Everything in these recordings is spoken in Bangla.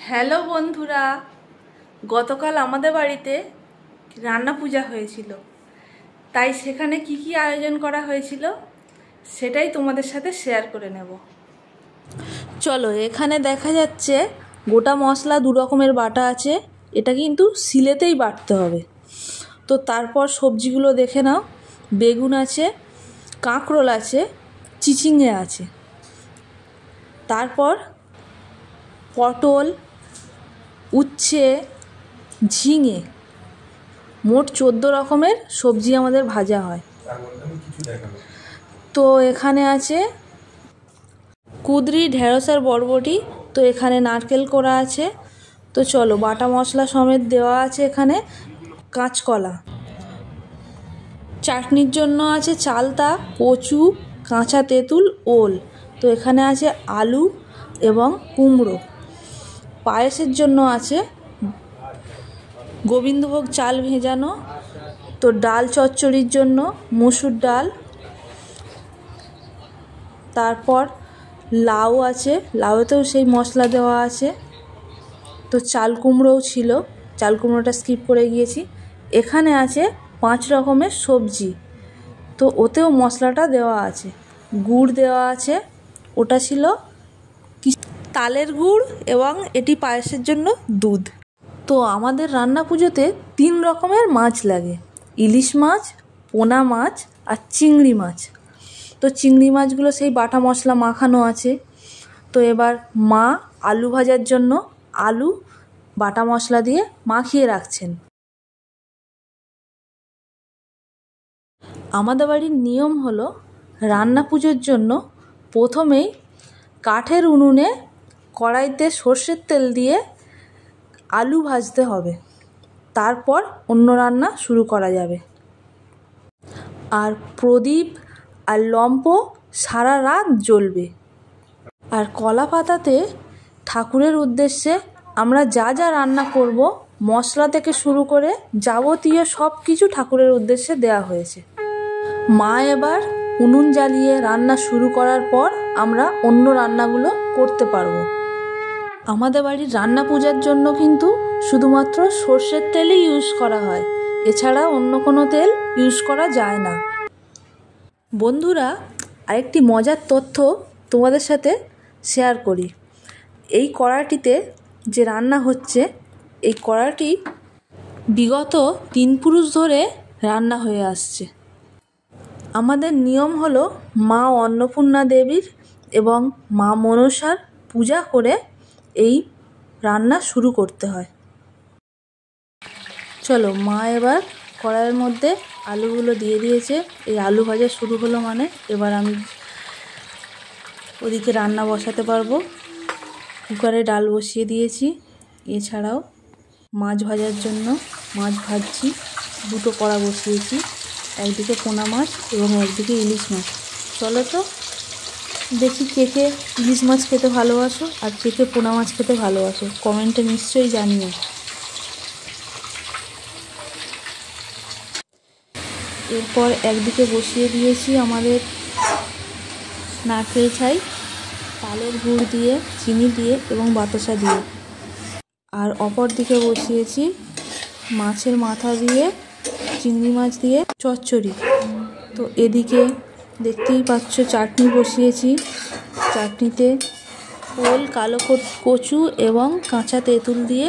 হ্যালো বন্ধুরা, গতকাল আমাদের বাড়িতে রান্না পূজা হয়েছিল, তাই সেখানে কি কি আয়োজন করা হয়েছিল সেটাই তোমাদের সাথে শেয়ার করে নেব। চলো, এখানে দেখা যাচ্ছে গোটা মশলা দু রকমের বাটা আছে। এটা কিন্তু শিলেতেই বাটতে হবে। তো তারপর সবজিগুলো দেখে নাও। বেগুন আছে, কাঁকরোল আছে, চিচিঙে আছে, তারপর পটল, উচ্ছে, ঝিঙে, মোট 14 রকমের সবজি আমাদের ভাজা হয়। তো এখানে আছে কুঁদরি, ঢেঁড়সের বরবটি, তো এখানে নারকেল কোড়া আছে। তো চলো, বাটা মশলা সমেত দেওয়া আছে এখানে কাঁচকলা। চাটনির জন্য আছে চালতা, কচু, কাঁচা তেঁতুল, ওল। তো এখানে আছে আলু এবং কুমড়ো। পায়েসের জন্য আছে গোবিন্দভোগ চাল ভেজানো। তো ডাল চচ্চড়ির জন্য মসুর ডাল, তারপর লাউ আছে, লাউতেও সেই মশলা দেওয়া আছে। তো চাল কুমড়োও ছিল, চাল কুমড়োটা স্কিপ করে গিয়েছি। এখানে আছে 5 রকমের সবজি, তো ওতেও মশলাটা দেওয়া আছে। গুড় দেওয়া আছে, ওটা ছিল তালের গুড়, এবং এটি পায়েসের জন্য দুধ। তো আমাদের রান্না পুজোতে 3 রকমের মাছ লাগে: ইলিশ মাছ, পোনা মাছ আর চিংড়ি মাছ। তো চিংড়ি মাছগুলো সেই বাটা মশলা মাখানো আছে। তো এবার মা আলু ভাজার জন্য আলু বাটা মশলা দিয়ে মাখিয়ে রাখছেন। আমাদের বাড়ির নিয়ম হলো, রান্না পুজোর জন্য প্রথমেই কাঠের উনুনে কড়াইতে সর্ষের তেল দিয়ে আলু ভাজতে হবে, তারপর অন্য রান্না শুরু করা যাবে। আর প্রদীপ আর লম্প সারা রাত জ্বলবে। আর কলা পাতাতে ঠাকুরের উদ্দেশ্যে আমরা যা যা রান্না করব, মশলা থেকে শুরু করে যাবতীয় সব কিছু ঠাকুরের উদ্দেশ্যে দেয়া হয়েছে। মা এবার উনুন জ্বালিয়ে রান্না শুরু করার পর আমরা অন্য রান্নাগুলো করতে পারবো। আমাদের বাড়ির রান্না পূজার জন্য কিন্তু শুধুমাত্র সর্ষের তেলই ইউজ করা হয়, এছাড়া অন্য কোনো তেল ইউজ করা যায় না। বন্ধুরা, আরেকটি মজার তথ্য তোমাদের সাথে শেয়ার করি। এই কড়াটিতে যে রান্না হচ্ছে, এই কড়াটি বিগত 3 পুরুষ ধরে রান্না হয়ে আসছে। আমাদের নিয়ম হলো, মা অন্নপূর্ণা দেবীর এবং মা মনসার পূজা করে এই রান্না শুরু করতে হয়। চলো, মা এবার কড়াইয়ের মধ্যে আলুগুলো দিয়ে দিয়েছে। এই আলু ভাজা শুরু হলো মানে এবার আমি ওদিকে রান্না বসাতে পারবো। কুকারে ডাল বসিয়ে দিয়েছি। এছাড়াও মাছ ভাজার জন্য মাছ ভাজছি, 2টো কড়া বসিয়েছি, একদিকে পোনা মাছ এবং একদিকে ইলিশ মাছ। চলো তো দেখি কে কে ইলিশ মাছ খেতে ভালোবাসো আর কে কে পোনা মাছ খেতে ভালোবাসো, কমেন্টে নিশ্চয়ই জানিও। এরপর একদিকে বসিয়ে দিয়েছি আমাদের নারকেল ছাই, তালের গুড় দিয়ে, চিনি দিয়ে এবং বাতাসা দিয়ে। আর অপর দিকে বসিয়েছি মাছের মাথা দিয়ে, চিংড়ি মাছ দিয়ে চচ্চড়ি। তো এদিকে দেখতেই পাচ্ছ চাটনি বসিয়েছি। চাটনিতে ওল, কালো কচু এবং কাঁচা তেঁতুল দিয়ে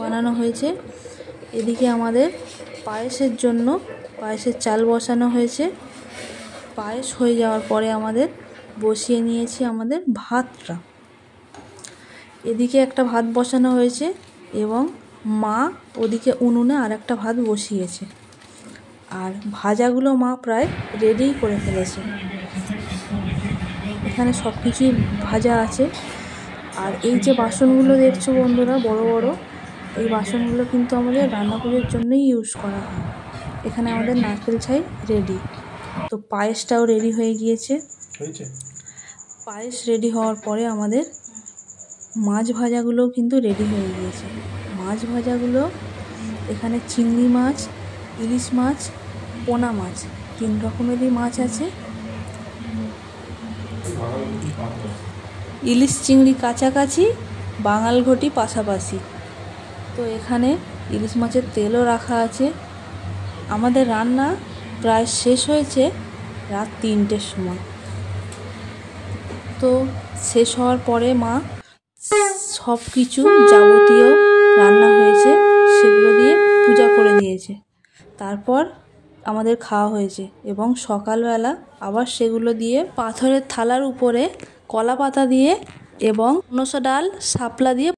বানানো হয়েছে। এদিকে আমাদের পায়েসের জন্য পায়েসের চাল বসানো হয়েছে। পায়েস হয়ে যাওয়ার পরে আমাদের বসিয়ে নিয়েছি আমাদের ভাতটা। এদিকে একটা ভাত বসানো হয়েছে এবং মা ওদিকে উনুনে আর একটা ভাত বসিয়েছে। আর ভাজাগুলো মা প্রায় রেডি করে ফেলেছে। এখানে সব কিছুই ভাজা আছে। আর এই যে বাসনগুলো দেখছো বন্ধুরা, বড় বড়, এই বাসনগুলো কিন্তু আমাদের রান্না পুজোর জন্যই ইউজ করা হয়। এখানে আমাদের নারকেল ছাই রেডি। তো পায়েসটাও রেডি হয়ে গিয়েছে। পায়েস রেডি হওয়ার পরে আমাদের মাছ ভাজাগুলোও কিন্তু রেডি হয়ে গিয়েছে। মাছ ভাজাগুলো এখানে চিংড়ি মাছ, ইলিশ মাছ, পোনা মাছ, 3 রকমেরই মাছ আছে। ইলিশ চিংড়ি কাছাকাছি বাঙাল ঘটি পাশাপাশি। তো এখানে ইলিশ মাছের তেলও রাখা আছে। আমাদের রান্না প্রায় শেষ হয়েছে রাত 3টের সময়। তো শেষ হওয়ার পরে মা সব কিছু যাবতীয় রান্না হয়েছে সেগুলো দিয়ে পূজা করে দিয়েছে। তারপর আমাদের খাওয়া হয়েছে এবং সকালবেলা আবার সেগুলো দিয়ে পাথরের থালার উপরে কলা পাতা দিয়ে এবং 1500 ডাল শাপলা দিয়ে